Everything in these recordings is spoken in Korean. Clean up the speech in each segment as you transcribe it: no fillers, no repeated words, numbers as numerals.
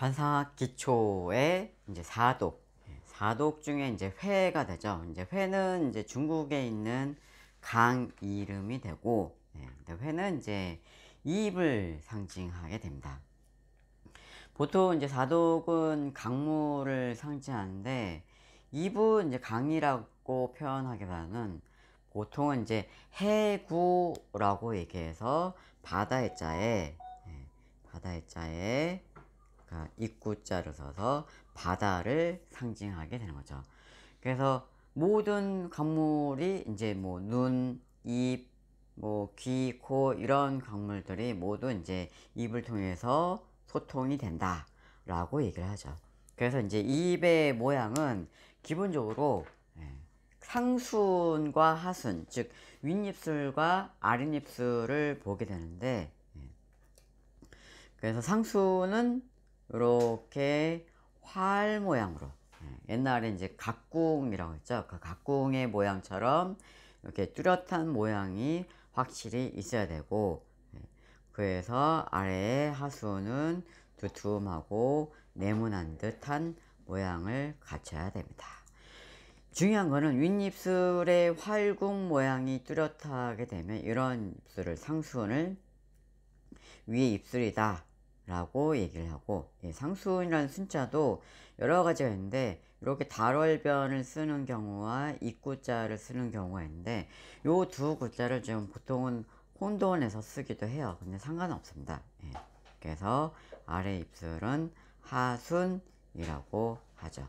관사기초의 이제 사독, 사독 중에 이제 회가 되죠. 이제 회는 이제 중국에 있는 강 이름이 되고, 회는 이제 이입을 상징하게 됩니다. 보통 이제 사독은 강물을 상징하는데, 이입은 이제 강이라고 표현하기보다는 보통은 이제 해구라고 얘기해서 바다의 자에, 바다의 자에 입구자를 써서 바다를 상징하게 되는 거죠. 그래서 모든 강물이 이제 뭐 눈, 입, 뭐 귀, 코 이런 강물들이 모두 이제 입을 통해서 소통이 된다 라고 얘기를 하죠. 그래서 이제 입의 모양은 기본적으로 상순과 하순, 즉 윗입술과 아랫입술을 보게 되는데, 그래서 상순은 이렇게 활 모양으로, 옛날에 이제 각궁이라고 했죠. 그 각궁의 모양처럼 이렇게 뚜렷한 모양이 확실히 있어야 되고, 그래서 아래의 하수는 두툼하고 네모난 듯한 모양을 갖춰야 됩니다. 중요한 거는 윗입술의 활궁 모양이 뚜렷하게 되면 이런 입술을 상수원을 위의 입술이다 라고 얘기를 하고, 상수원이라는 숫자도 여러 가지가 있는데 이렇게 달월변을 쓰는 경우와 입구자를 쓰는 경우가 있는데 요 두 구자를 지금 보통은 혼돈해서 쓰기도 해요. 근데 상관없습니다. 그래서 아래 입술은 하순이라고 하죠.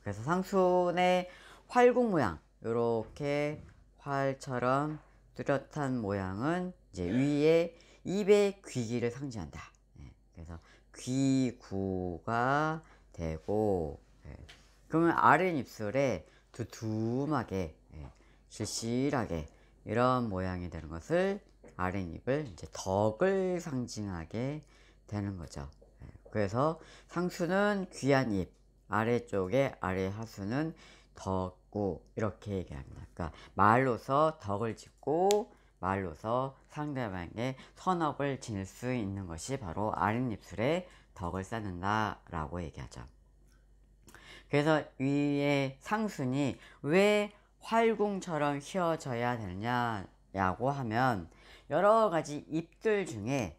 그래서 상순의 활궁 모양, 이렇게 활처럼 뚜렷한 모양은 이제 위에 입의 귀기를 상징한다. 그래서 귀구가 되고, 그러면 아랫입술에 두툼하게, 실실하게 이런 모양이 되는 것을 아랫입을 이제 덕을 상징하게 되는 거죠. 그래서 상수는 귀한 입, 아래쪽에 아래 하수는 덕구 이렇게 얘기합니다. 그러니까 말로서 덕을 짓고 말로서 상대방에게 선업을 지닐 수 있는 것이 바로 아랫입술에 덕을 쌓는다 라고 얘기하죠. 그래서 위에 상순이 왜 활궁처럼 휘어져야 되느냐고 하면 여러 가지 입들 중에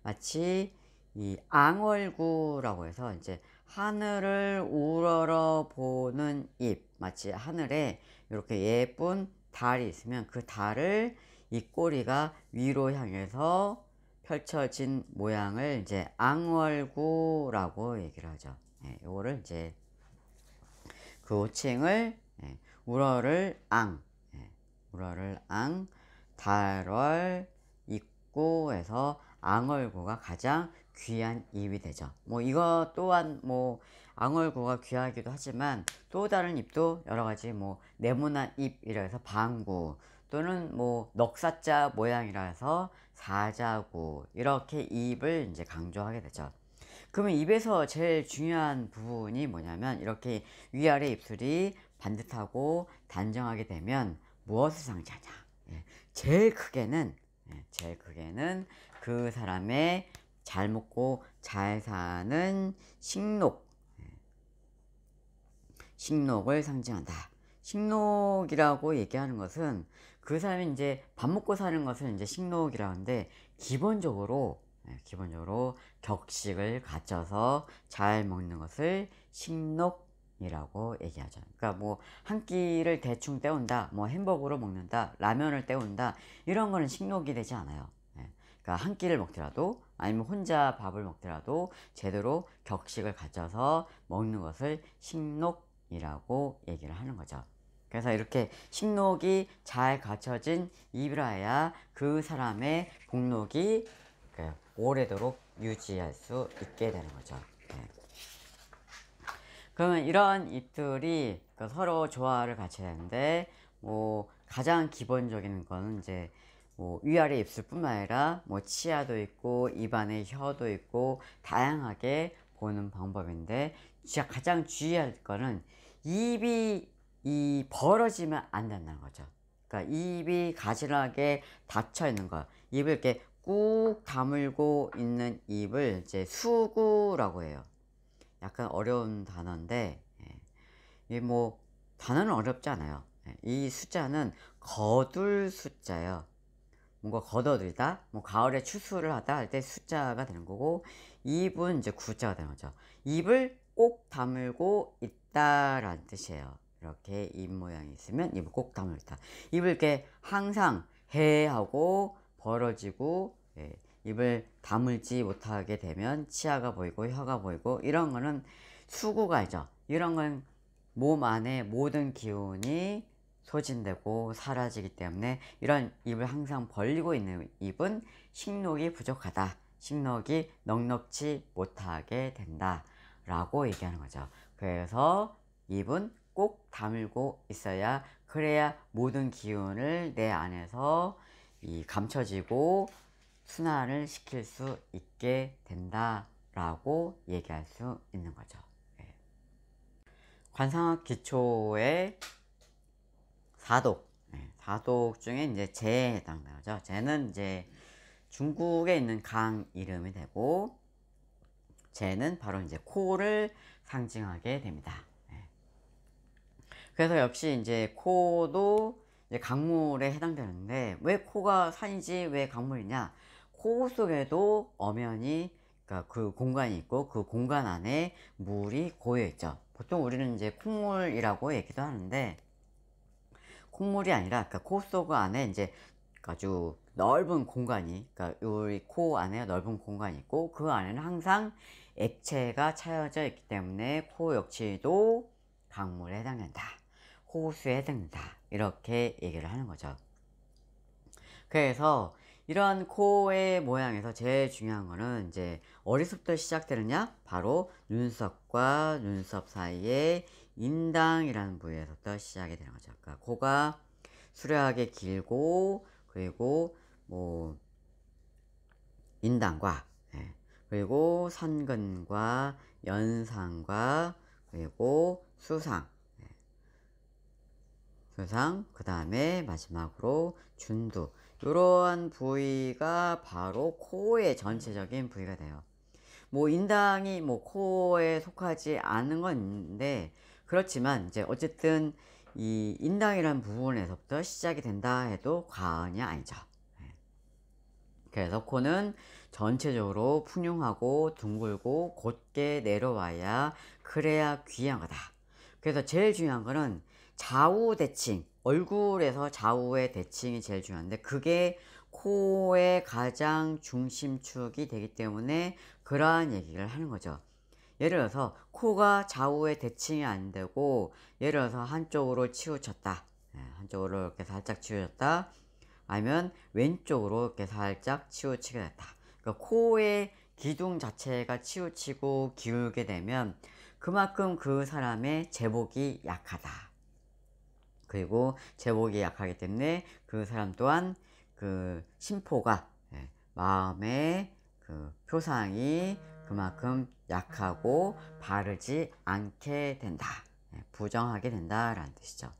마치 이 앙월구라고 해서 이제 하늘을 우러러 보는 입, 마치 하늘에 이렇게 예쁜 달이 있으면 그 달을 이 꼬리가 위로 향해서 펼쳐진 모양을 이제 앙월구라고 얘기를 하죠. 요거를 이제 그 호칭을 우러를 앙, 우러를 앙, 달월, 입구에서 앙월구가 가장 귀한 입이 되죠. 뭐 이거 또한 뭐 앙월구가 귀하기도 하지만 또 다른 입도 여러 가지 뭐 네모난 입이라 해서 방구 또는 뭐 넉사자 모양이라 해서 사자구 이렇게 입을 이제 강조하게 되죠. 그러면 입에서 제일 중요한 부분이 뭐냐면 이렇게 위아래 입술이 반듯하고 단정하게 되면 무엇을 상징하냐? 제일 크게는 그 사람의 잘 먹고 잘 사는 식록을 상징한다. 식록이라고 얘기하는 것은 그 사람이 이제 밥 먹고 사는 것을 이제 식록이라고 하는데 기본적으로 격식을 갖춰서 잘 먹는 것을 식록이라고 얘기하죠. 그러니까 뭐 한 끼를 대충 때운다, 뭐 햄버거로 먹는다, 라면을 때운다 이런 거는 식록이 되지 않아요. 그러니까 한 끼를 먹더라도 아니면 혼자 밥을 먹더라도 제대로 격식을 갖춰서 먹는 것을 식록이라고 얘기를 하는 거죠. 그래서 이렇게 식록이 잘 갖춰진 입이라 해야 그 사람의 복록이 오래도록 유지할 수 있게 되는 거죠. 그러면 이런 입들이 서로 조화를 갖춰야 되는데 뭐 가장 기본적인 거는 이제 뭐 위아래 입술뿐만 아니라 뭐 치아도 있고 입안에 혀도 있고 다양하게 보는 방법인데 진짜 가장 주의할 거는 입이 벌어지면 안 된다는 거죠. 그러니까 입이 가지런하게 닫혀 있는 거, 입을 이렇게 꾹 다물고 있는 입을 이제 수구라고 해요. 약간 어려운 단어인데, 이 뭐 단어는 어렵지 않아요. 이 숫자는 거둘 숫자예요. 뭔가 걷어들이다, 뭐 가을에 추수를 하다 할 때 숫자가 되는 거고, 입은 이제 구자가 되는 거죠. 입을 꼭 다물고 있다라는 뜻이에요. 이렇게 입 모양이 있으면 입을 꼭 다물고 있다. 입을 이렇게 항상 해 하고 벌어지고, 입을 다물지 못하게 되면 치아가 보이고 혀가 보이고, 이런 거는 수구가죠. 이런 건 몸 안에 모든 기운이 소진되고 사라지기 때문에, 이런 입을 항상 벌리고 있는 입은 식욕이 부족하다, 식욕이 넉넉지 못하게 된다 라고 얘기하는 거죠. 그래서 입은 꼭 다물고 있어야, 그래야 모든 기운을 내 안에서 감춰지고 순환을 시킬 수 있게 된다 라고 얘기할 수 있는 거죠. 관상학 기초의 사독, 사독 중에 이제 재에 해당되죠. 재는 이제 중국에 있는 강 이름이 되고, 재는 바로 이제 코를 상징하게 됩니다. 그래서 역시 이제 코도 이제 강물에 해당되는데, 왜 코가 산이지 왜 강물이냐? 코 속에도 엄연히, 그러니까 그 공간이 있고, 그 공간 안에 물이 고여 있죠. 보통 우리는 이제 콧물이라고 얘기도 하는데, 콧물이 아니라, 그러니까 코 속 안에 이제 아주 넓은 공간이, 그러니까 우리 코 안에 넓은 공간이 있고, 그 안에는 항상 액체가 차여져 있기 때문에 코 역시도 강물에 해당된다, 호수에 해당된다, 이렇게 얘기를 하는 거죠. 그래서 이런 코의 모양에서 제일 중요한 거는 이제 어디서부터 시작되느냐? 바로 눈썹과 눈썹 사이에 인당이라는 부위에서부터 시작이 되는 거죠. 그러니까 코가 수려하게 길고, 그리고 뭐 인당과, 그리고 선근과 연상과, 그리고 수상, 수상, 그 다음에 마지막으로 준두, 이러한 부위가 바로 코의 전체적인 부위가 돼요. 뭐 인당이 뭐 코에 속하지 않은 건 있는데, 그렇지만 이제 어쨌든 이 인당이라는 부분에서부터 시작이 된다 해도 과언이 아니죠. 그래서 코는 전체적으로 풍요하고 둥글고 곧게 내려와야, 그래야 귀한 거다. 그래서 제일 중요한 거는 좌우 대칭, 얼굴에서 좌우의 대칭이 제일 중요한데, 그게 코의 가장 중심축이 되기 때문에 그러한 얘기를 하는 거죠. 예를 들어서 코가 좌우의 대칭이 안 되고, 예를 들어서 한쪽으로 치우쳤다, 한쪽으로 이렇게 살짝 치우쳤다, 아니면 왼쪽으로 이렇게 살짝 치우치게 됐다. 그러니까 코의 기둥 자체가 치우치고 기울게 되면 그만큼 그 사람의 제복이 약하다. 그리고 제복이 약하기 때문에 그 사람 또한 그 심포가, 마음의 그 표상이 그만큼 약하고 바르지 않게 된다, 부정하게 된다라는 뜻이죠.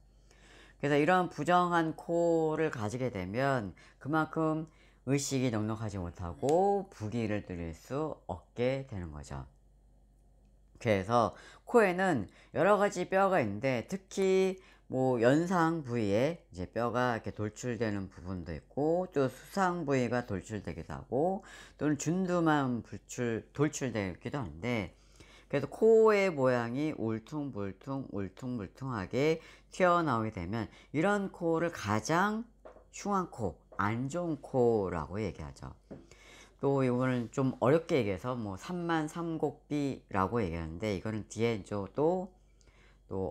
그래서 이런 부정한 코를 가지게 되면 그만큼 의식이 넉넉하지 못하고 부귀를 누릴 수 없게 되는 거죠. 그래서 코에는 여러 가지 뼈가 있는데, 특히 뭐 연상 부위에 이제 뼈가 이렇게 돌출되는 부분도 있고, 또 수상 부위가 돌출되기도 하고, 또는 준두만 돌출되기도 하는데, 그래서 코의 모양이 울퉁불퉁하게 튀어나오게 되면, 이런 코를 가장 흉한 코, 안 좋은 코라고 얘기하죠. 또 이거는 좀 어렵게 얘기해서 뭐 삼만삼곡비라고 얘기하는데, 이거는 뒤에 또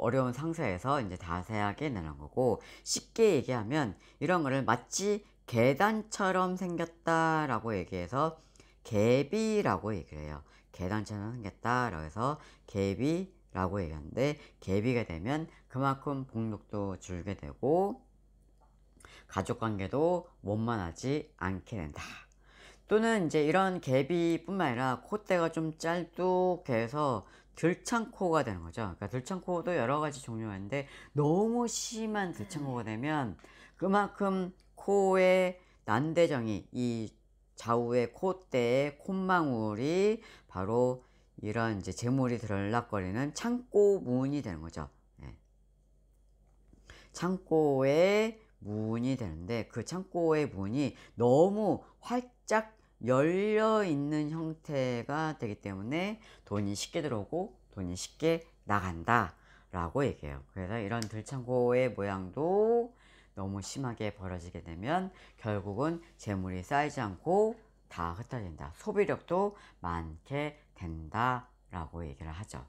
어려운 상세에서 이제 자세하게 내는 거고, 쉽게 얘기하면 이런 거를 마치 계단처럼 생겼다라고 얘기해서 개비라고 얘기를 해요. 계단처럼 생겼다라고 해서 개비라고 얘기하는데, 개비가 되면 그만큼 복력도 줄게 되고 가족관계도 원만하지 않게 된다. 또는 이제 이런 개비뿐만 아니라 콧대가 좀 짤뚝해서 들창코가 되는 거죠. 그러니까 들창코도 여러 가지 종류가 있는데, 너무 심한 들창코가 되면 그만큼 코의 난대정이, 이 좌우의 콧대에 콧망울이 바로 이런 이제 재물이 들락거리는 창고 문이 되는 거죠. 예. 창고의 문이 되는데 그 창고의 문이 너무 활짝 열려 있는 형태가 되기 때문에 돈이 쉽게 들어오고 돈이 쉽게 나간다 라고 얘기해요. 그래서 이런 들창고의 모양도 너무 심하게 벌어지게 되면 결국은 재물이 쌓이지 않고 다 흩어진다. 소비력도 많게 된다 라고 얘기를 하죠.